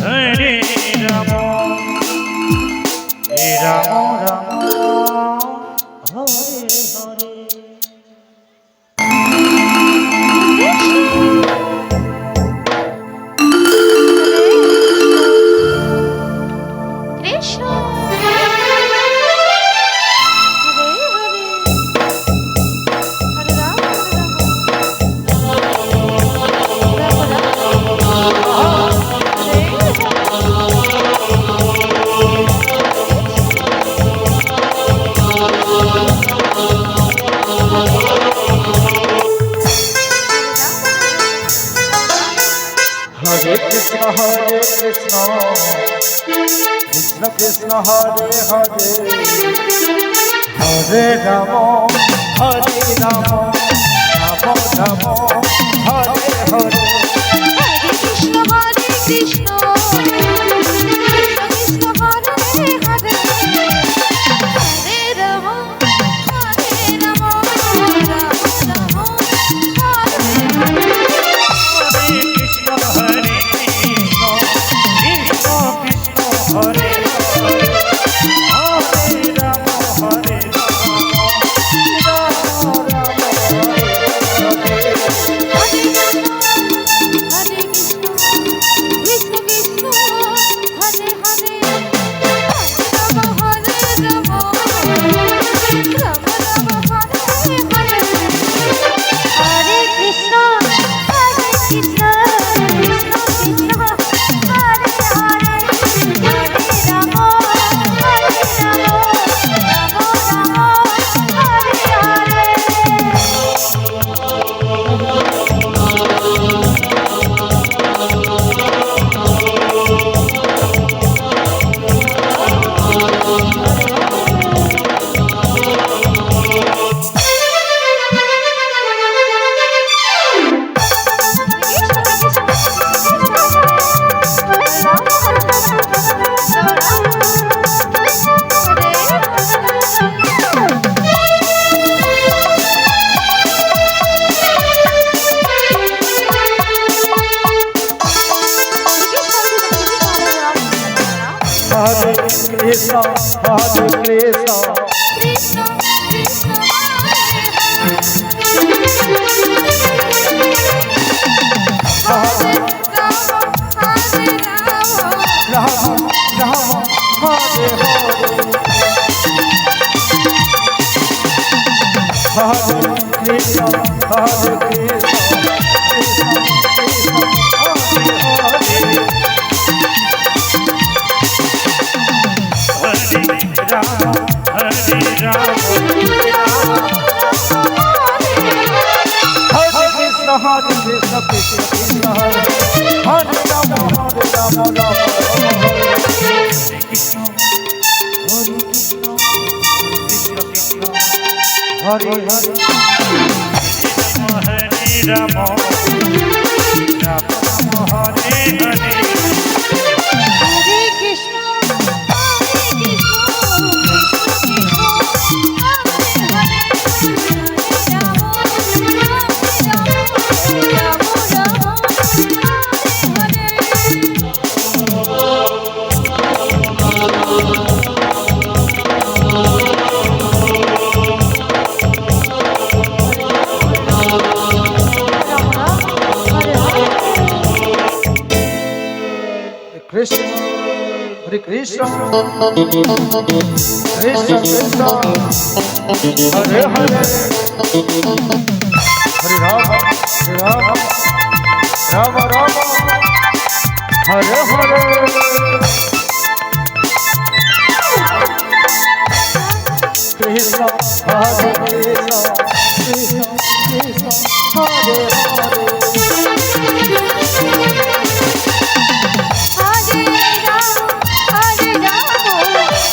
Hare Ram Ram Ram Hare Hare. Hare Krishna Krishna Krishna Hare Hare Hare Rama Hare Rama Rama Rama Hare Hare Hare Krishna Krishna Hare Hare Hare Rama Hare Rama Rama Rama Hare Hare Krishna Hare Krishna Krishna Krishna Hare Hare Hare Rama Hare Rama Rama Rama Hare Krishna Hare Krishna Krishna Krishna Hare Rama Rama Hare Hare Hare Krishna Hare Krishna Krishna Krishna Hare Hare Hare Rama Hare Krishna Krishna Krishna Hare Hare Rama Rama Rama Hare Krishna Hare Hare Hare Rama Rama Rama Hare Hare Hare Krishna Krishna Hare Krishna Krishna Krishna Hare Hare Hare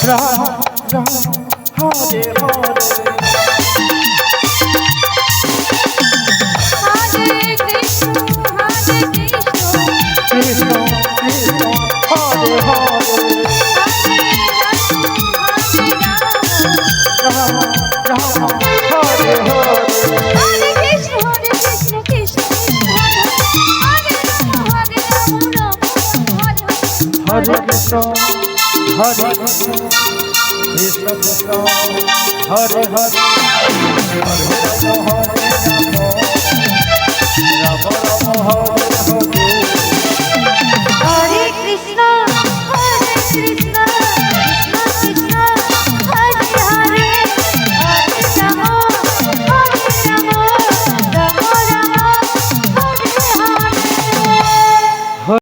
Rama Rama Rama Hare Hare Krishna Hare Krishna Krishna Krishna Hare Hare Rama Rama Hare Hare Krishna Krishna Hare Hare Rama Rama Hare Hare Hare Krishna, Hare Krishna, Krishna Krishna, Hare Hare, Hare Rama, Hare Rama, Rama Rama, Hare